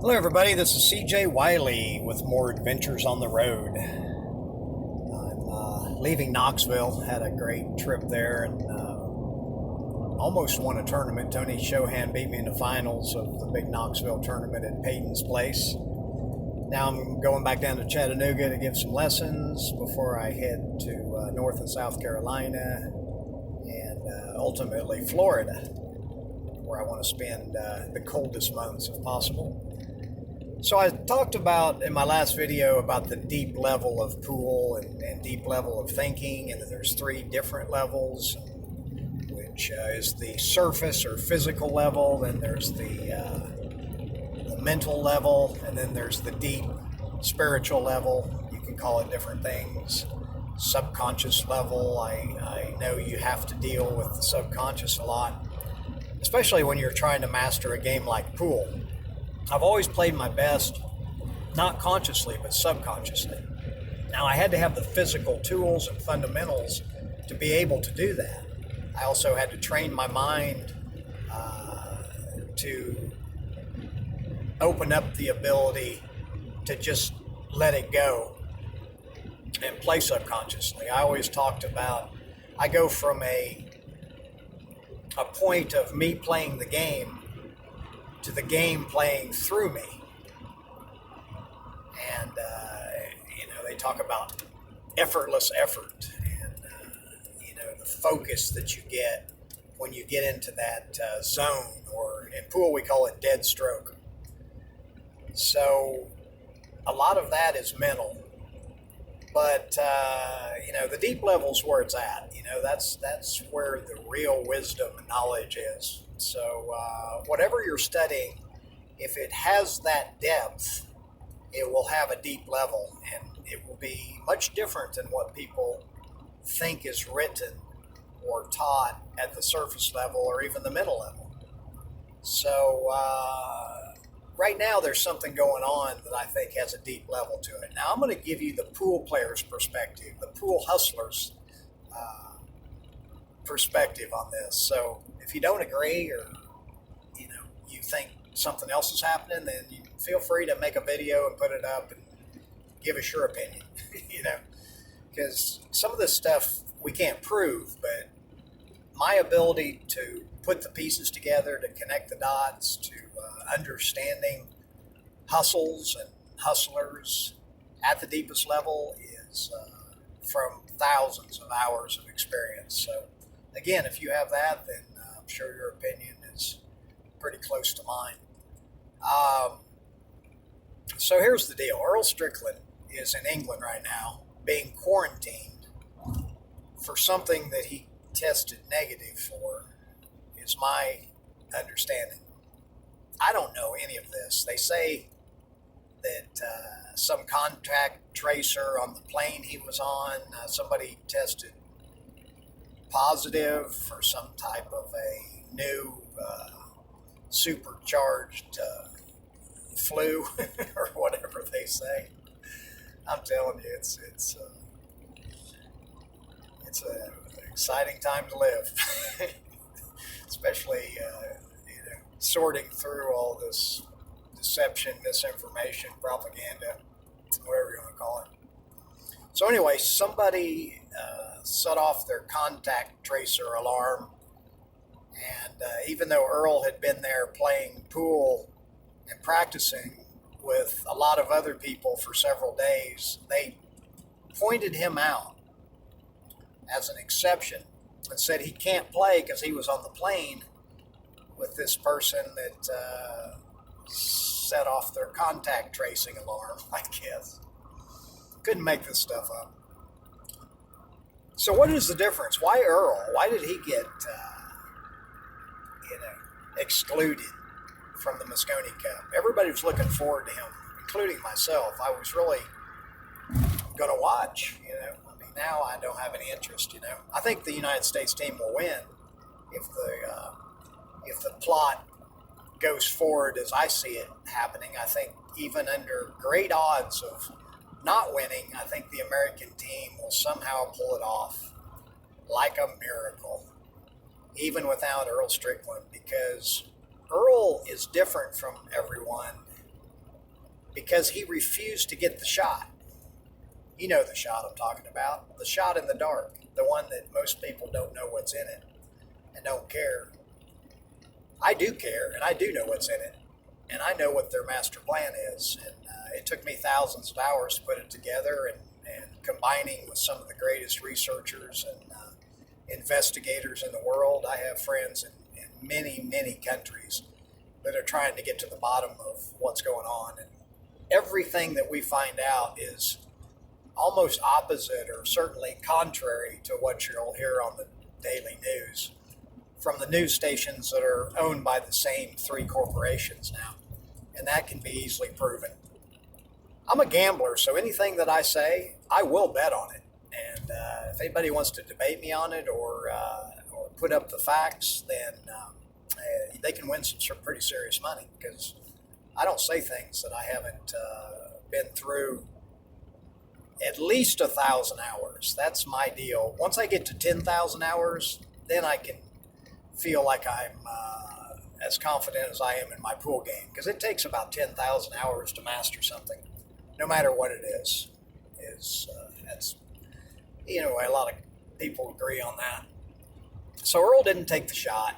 Hello, everybody. This is CJ Wiley with more adventures on the road. I'm leaving Knoxville. Had a great trip there and almost won a tournament. Tony Chohan beat me in the finals of the big Knoxville tournament at Peyton's Place. Now I'm going back down to Chattanooga to give some lessons before I head to North and South Carolina and ultimately Florida, where I want to spend the coldest months if possible. So I talked about in my last video about the deep level of pool and deep level of thinking, and that there's three different levels, which is the surface or physical level, then there's the mental level, and then there's the deep spiritual level. You can call it different things. Subconscious level, I know you have to deal with the subconscious a lot, especially when you're trying to master a game like pool. I've always played my best, not consciously, but subconsciously. Now, I had to have the physical tools and fundamentals to be able to do that. I also had to train my mind to open up the ability to just let it go and play subconsciously. I always talked about, I go from a point of me playing the game to the game playing through me. And, they talk about effortless effort and, the focus that you get when you get into that zone, or in pool we call it dead stroke. So a lot of that is mental. But, the deep level's where it's at. That's where the real wisdom and knowledge is. So whatever you're studying, if it has that depth, it will have a deep level, and it will be much different than what people think is written or taught at the surface level or even the middle level. So right now there's something going on that I think has a deep level to it. Now I'm going to give you the pool player's perspective, the pool hustler's perspective on this. So if you don't agree, or you think something else is happening, then you feel free to make a video and put it up and give us your opinion. Because some of this stuff we can't prove, but my ability to put the pieces together, to connect the dots, to understanding hustles and hustlers at the deepest level is from thousands of hours of experience. So again, if you have that, then I'm sure your opinion is pretty close to mine. So here's the deal. Earl Strickland is in England right now, being quarantined for something that he tested negative for, is my understanding. I don't know any of this. They say that some contact tracer on the plane he was on, somebody tested positive for some type of a new supercharged flu or whatever they say. I'm telling you, it's an exciting time to live, especially sorting through all this deception, misinformation, propaganda, whatever you want to call it. So anyway, somebody set off their contact tracer alarm, and even though Earl had been there playing pool and practicing with a lot of other people for several days, they pointed him out as an exception and said he can't play because he was on the plane with this person that set off their contact tracing alarm, I guess. Couldn't make this stuff up. So what is the difference? Why Earl? Why did he get excluded from the Mosconi Cup? Everybody was looking forward to him, including myself. I was really going to watch. Now I don't have any interest. I think the United States team will win if the plot goes forward as I see it happening. I think even under great odds of not winning, I think the American team will somehow pull it off like a miracle, even without Earl Strickland, because Earl is different from everyone because he refused to get the shot. You know the shot I'm talking about, the shot in the dark, the one that most people don't know what's in it and don't care. I do care, and I do know what's in it, and I know what their master plan is. And it took me thousands of hours to put it together, and combining with some of the greatest researchers and investigators in the world. I have friends in many, many countries that are trying to get to the bottom of what's going on. And everything that we find out is almost opposite, or certainly contrary to what you'll hear on the daily news from the news stations that are owned by the same three corporations now. And that can be easily proven. I'm a gambler, so anything that I say, I will bet on it. And if anybody wants to debate me on it, or put up the facts, then they can win some pretty serious money, because I don't say things that I haven't been through at least 1,000 hours. That's my deal. Once I get to 10,000 hours, then I can feel like I'm as confident as I am in my pool game, because it takes about 10,000 hours to master something, no matter what it is. That's, a lot of people agree on that. So Earl didn't take the shot.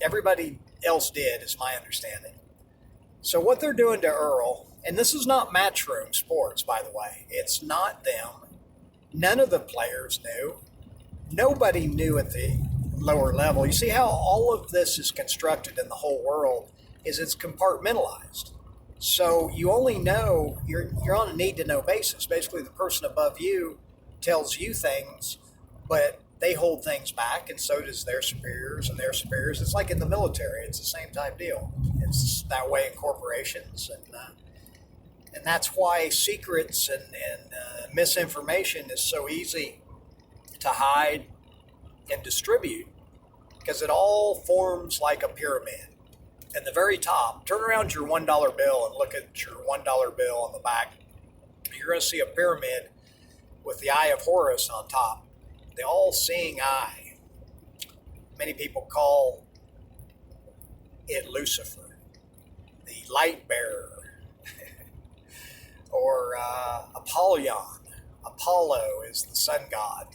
Everybody else did, is my understanding. So what they're doing to Earl, and this is not matchroom sports, by the way. It's not them. None of the players knew. Nobody knew at the lower level. You see how all of this is constructed in the whole world is it's compartmentalized. So you only know, you're on a need-to-know basis. Basically, the person above you tells you things, but they hold things back, and so does their superiors and their superiors. It's like in the military. It's the same type deal. It's that way in corporations, and that's why secrets and misinformation is so easy to hide and distribute, because it all forms like a pyramid. And the very top, turn around your $1 bill and look at your $1 bill on the back. You're going to see a pyramid with the eye of Horus on top, the all-seeing eye. Many people call it Lucifer, the light bearer, or Apollyon. Apollo is the sun god,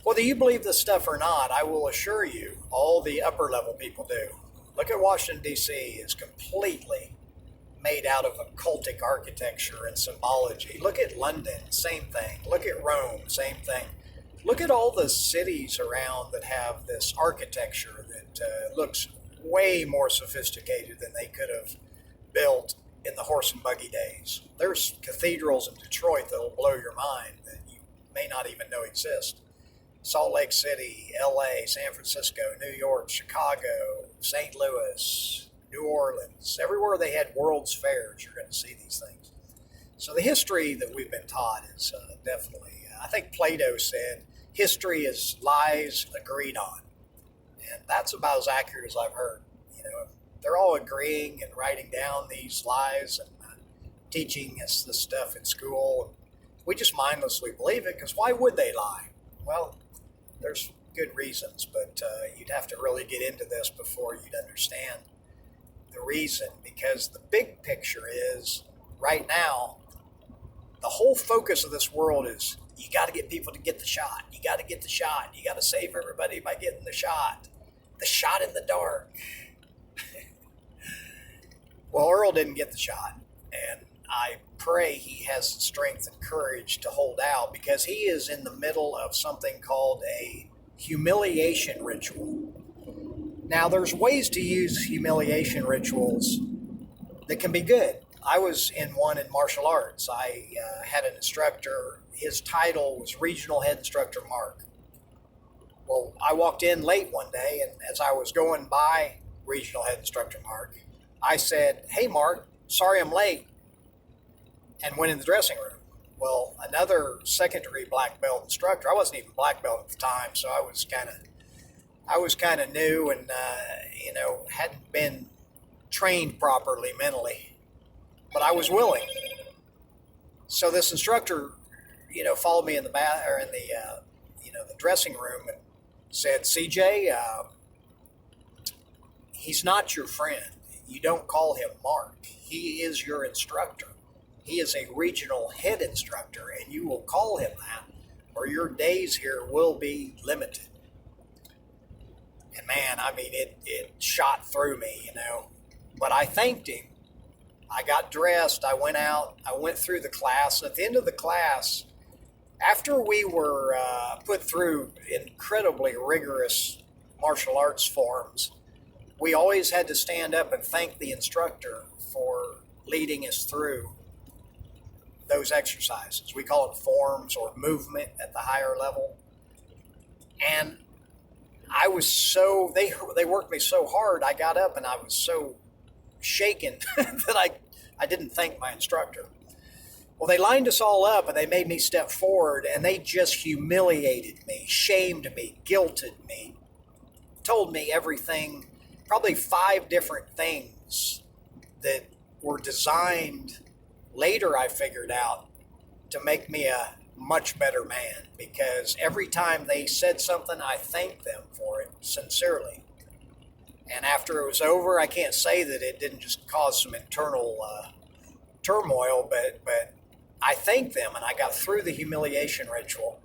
Whether you believe this stuff or not, I will assure you, all the upper level people do. Look at Washington, D.C. is completely made out of occultic architecture and symbology. Look at London, same thing. Look at Rome, same thing. Look at all the cities around that have this architecture that looks way more sophisticated than they could have built in the horse and buggy days. There's cathedrals in Detroit that will blow your mind that you may not even know exist. Salt Lake City, LA, San Francisco, New York, Chicago, St. Louis, New Orleans, everywhere they had World's Fairs, you're going to see these things. So the history that we've been taught is definitely, I think Plato said, history is lies agreed on. And that's about as accurate as I've heard. They're all agreeing and writing down these lies and teaching us this stuff in school. We just mindlessly believe it, because why would they lie? Well, there's good reasons, but you'd have to really get into this before you'd understand the reason, because the big picture is, right now, the whole focus of this world is, you got to get people to get the shot. You got to get the shot. You got to save everybody by getting the shot. The shot in the dark. Well, Earl didn't get the shot, and I pray he has the strength and courage to hold out, because he is in the middle of something called a humiliation ritual. Now, there's ways to use humiliation rituals that can be good. I was in one in martial arts. I had an instructor. His title was Regional Head Instructor Mark. Well, I walked in late one day, and as I was going by Regional Head Instructor Mark, I said, "Hey, Mark, sorry I'm late," and went in the dressing room. Well, another secondary black belt instructor, I wasn't even black belt at the time, so I was kind of new and, hadn't been trained properly mentally, but I was willing. So this instructor, followed me in the the dressing room and said, "CJ, he's not your friend. you don't call him Mark. He is your instructor. He is a regional head instructor, and you will call him that, or your days here will be limited. And man, I mean, it shot through me, But I thanked him. I got dressed. I went out. I went through the class. At the end of the class, after we were put through incredibly rigorous martial arts forms, we always had to stand up and thank the instructor for leading us through those exercises. We call it forms or movement at the higher level. And I was they worked me so hard, I got up and I was so shaken that I didn't thank my instructor. Well, they lined us all up and they made me step forward, and they just humiliated me, shamed me, guilted me, told me everything, probably 5 different things that were designed, later I figured out, to make me a much better man, because every time they said something, I thanked them for it sincerely. And after it was over, I can't say that it didn't just cause some internal turmoil, but I thanked them and I got through the humiliation ritual.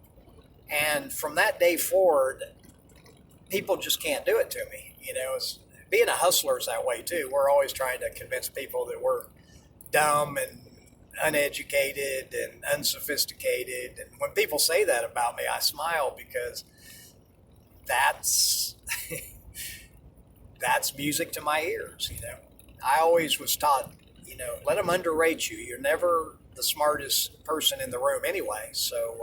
And from that day forward, people just can't do it to me. Being a hustler is that way too. We're always trying to convince people that we're dumb and uneducated and unsophisticated. And when people say that about me, I smile, because that's that's music to my ears. I always was taught, let them underrate you. You're never the smartest person in the room anyway. So,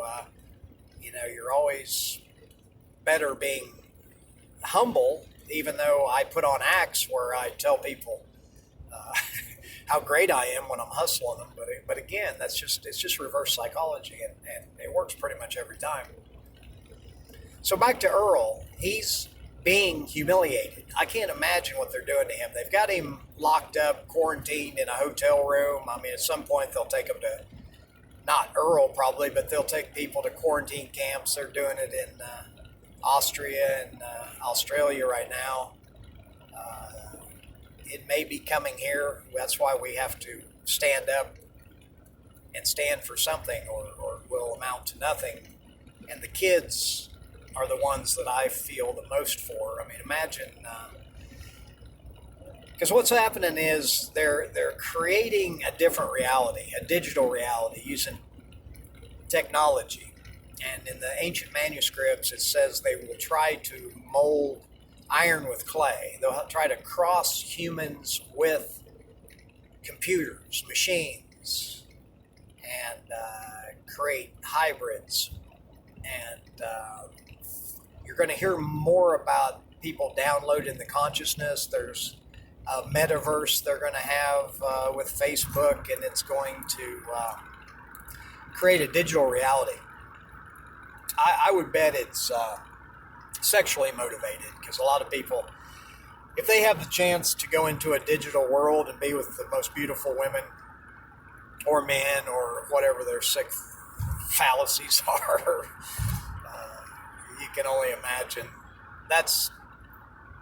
you're always better being humble, even though I put on acts where I tell people how great I am when I'm hustling them. But again, it's just reverse psychology, and it works pretty much every time. So back to Earl, he's being humiliated. I can't imagine what they're doing to him. They've got him locked up, quarantined in a hotel room. I mean, at some point they'll take him to, not Earl probably, but they'll take people to quarantine camps. They're doing it in Austria and Australia right now. It may be coming here. That's why we have to stand up and stand for something, or will amount to nothing. And the kids are the ones that I feel the most for. I mean, imagine, because what's happening is they're creating a different reality, a digital reality, using technology. And in the ancient manuscripts, it says they will try to mold iron with clay. They'll try to cross humans with computers, machines, and create hybrids. And you're going to hear more about people downloading the consciousness. There's a metaverse they're going to have with Facebook, and it's going to create a digital reality. I would bet it's sexually motivated, because a lot of people, if they have the chance to go into a digital world and be with the most beautiful women or men or whatever their sick fallacies are, you can only imagine. That's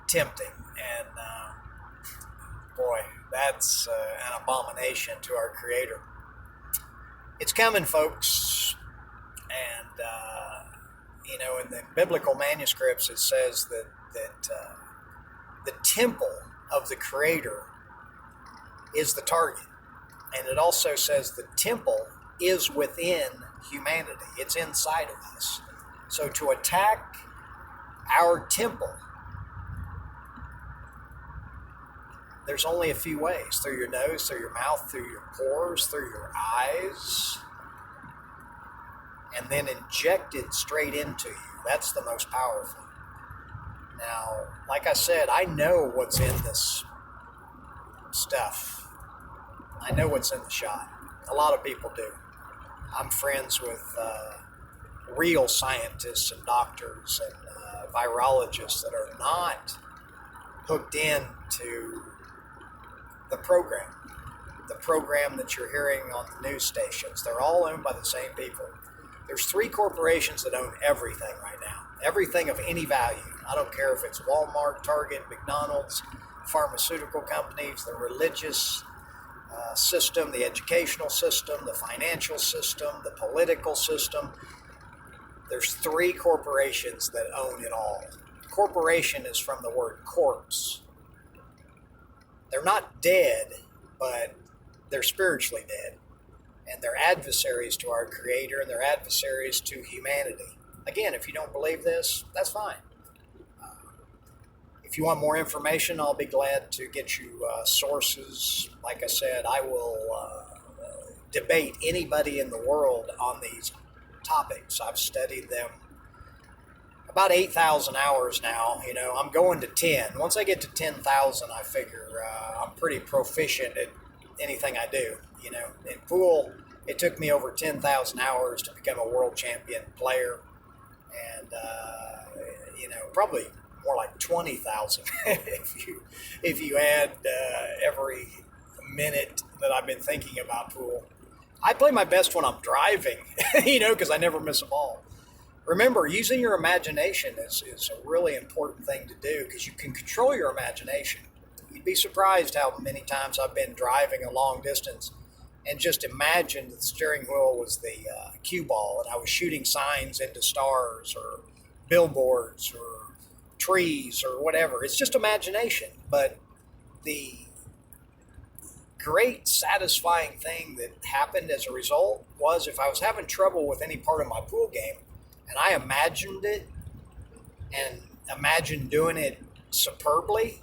tempting, and boy, that's an abomination to our Creator. It's coming, folks, and in the biblical manuscripts it says that the temple of the Creator is the target, and it also says the temple is within humanity. It's inside of us. So to attack our temple, there's only a few ways: through your nose, through your mouth, through your pores, through your eyes, and then injected straight into you. That's the most powerful. Now, like I said, I know what's in this stuff. I know what's in the shot. A lot of people do. I'm friends with real scientists and doctors and virologists that are not hooked into the program that you're hearing on the news stations. They're all owned by the same people. There's 3 corporations that own everything right now. Everything of any value. I don't care if it's Walmart, Target, McDonald's, pharmaceutical companies, the religious system, the educational system, the financial system, the political system. There's three corporations that own it all. Corporation is from the word corpse. They're not dead, but they're spiritually dead. And they're adversaries to our Creator, and they're adversaries to humanity. Again, if you don't believe this, that's fine. If you want more information, I'll be glad to get you sources. Like I said, I will debate anybody in the world on these topics. I've studied them about 8,000 hours now. You know, I'm going to 10. Once I get to 10,000, I figure I'm pretty proficient at anything I do. You know, in pool, it took me over 10,000 hours to become a world champion player, and you know, probably more like 20,000 if you add every minute that I've been thinking about pool. I play my best when I'm driving, you know, because I never miss a ball. Remember, using your imagination is a really important thing to do, because you can control your imagination. You'd be surprised how many times I've been driving a long distance and just imagined the steering wheel was the cue ball, and I was shooting signs into stars or billboards or trees or whatever. It's just imagination. But the great satisfying thing that happened as a result was, if I was having trouble with any part of my pool game and I imagined it and imagined doing it superbly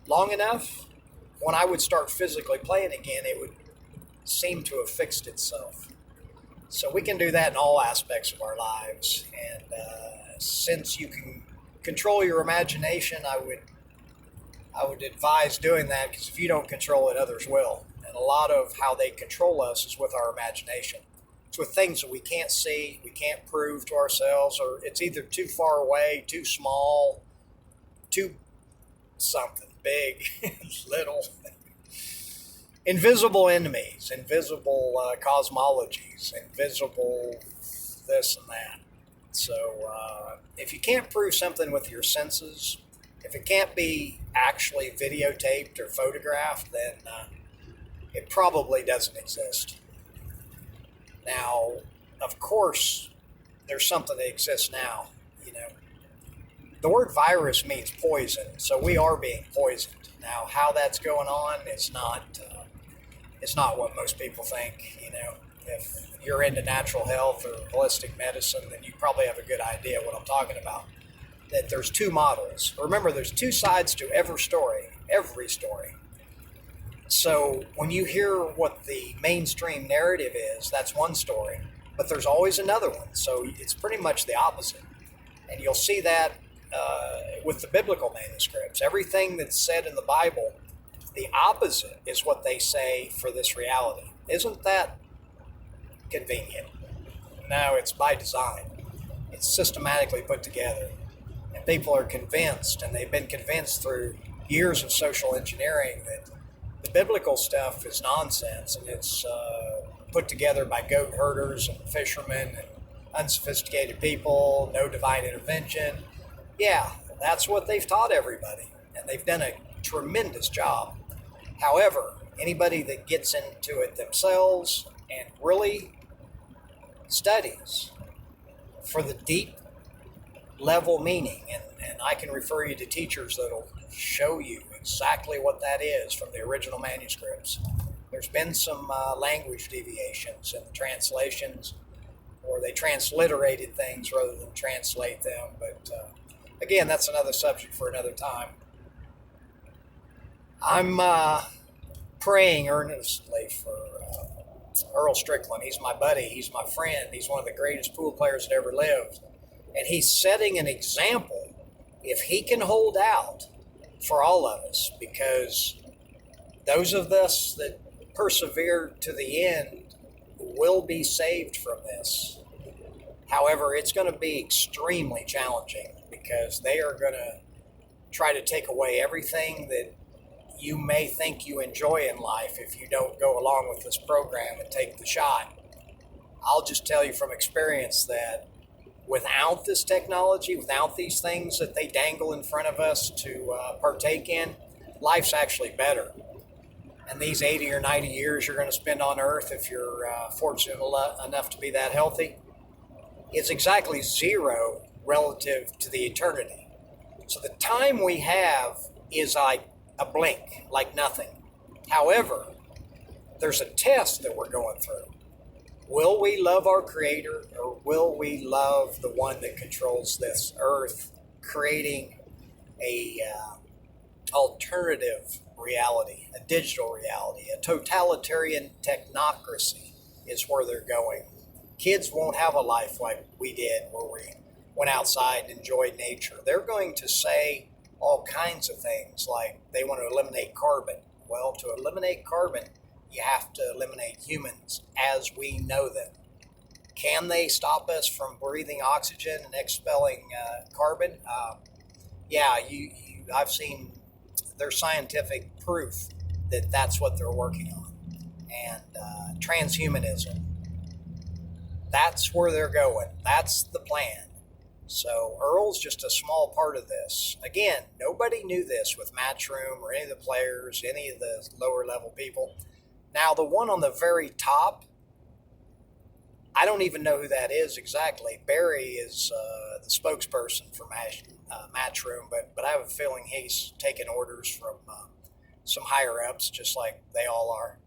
long enough, when I would start physically playing again, it would seem to have fixed itself. So we can do that in all aspects of our lives. And since you can control your imagination, I would advise doing that, because if you don't control it, others will. And a lot of how they control us is with our imagination. It's with things that we can't see, we can't prove to ourselves, or it's either too far away, too small, too something, big, little. Invisible enemies, invisible cosmologies, invisible this and that. So if you can't prove something with your senses, if it can't be actually videotaped or photographed, then it probably doesn't exist. Now, of course, there's something that exists now. You know, the word virus means poison, so we are being poisoned. Now, how that's going on, it's not what most people think. You know, if you're into natural health or holistic medicine, then you probably have a good idea what I'm talking about. That there's two models. Remember, there's two sides to every story. So when you hear what the mainstream narrative is, that's one story, but there's always another one. So it's pretty much the opposite. And you'll see that with the biblical manuscripts. Everything that's said in the Bible, the opposite is what they say for this reality. Isn't that convenient? No, it's by design. It's systematically put together. And people are convinced, and they've been convinced through years of social engineering, that the biblical stuff is nonsense, and it's put together by goat herders and fishermen and unsophisticated people, no divine intervention. Yeah, that's what they've taught everybody, and they've done a tremendous job. However, anybody that gets into it themselves and really studies for the deep level meaning, and I can refer you to teachers that'll show you exactly what that is from the original manuscripts. There's been some language deviations in the translations, or they transliterated things rather than translate them, but again, that's another subject for another time. I'm praying earnestly for Earl Strickland. He's my buddy, he's my friend, he's one of the greatest pool players that ever lived. And he's setting an example, if he can hold out, for all of us, because those of us that persevere to the end will be saved from this. However, it's going to be extremely challenging, because they are going to try to take away everything that you may think you enjoy in life if you don't go along with this program and take the shot. I'll just tell you from experience that without this technology, without these things that they dangle in front of us to partake in, life's actually better. And these 80 or 90 years you're going to spend on Earth, if you're fortunate enough to be that healthy, is exactly zero relative to the eternity. So the time we have is like a blink, like nothing. However, there's a test that we're going through. Will we love our Creator, or will we love the one that controls this earth, creating a alternative reality, a digital reality, a totalitarian technocracy is where they're going. Kids won't have a life like we did, where we went outside and enjoyed nature. They're going to say all kinds of things like they want to eliminate carbon. Well, to eliminate carbon, you have to eliminate humans as we know them. Can they stop us from breathing oxygen and expelling carbon? Yeah, I've seen there's scientific proof that that's what they're working on. And transhumanism, that's where they're going. That's the plan. So Earl's just a small part of this. Again, nobody knew this with Matchroom or any of the players, any of the lower level people. Now, the one on the very top, I don't even know who that is exactly. Barry is the spokesperson for Matchroom, but I have a feeling he's taking orders from some higher-ups, just like they all are.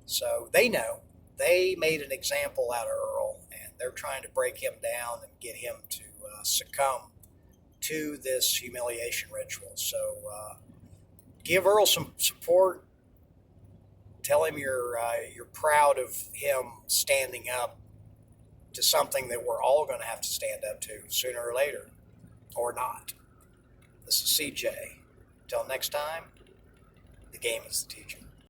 So they know. They made an example out of Earl, and they're trying to break him down and get him to succumb to this humiliation ritual. So give Earl some support. Tell him you're proud of him standing up to something that we're all going to have to stand up to sooner or later, or not. This is CJ. Until next time, the game is the teacher.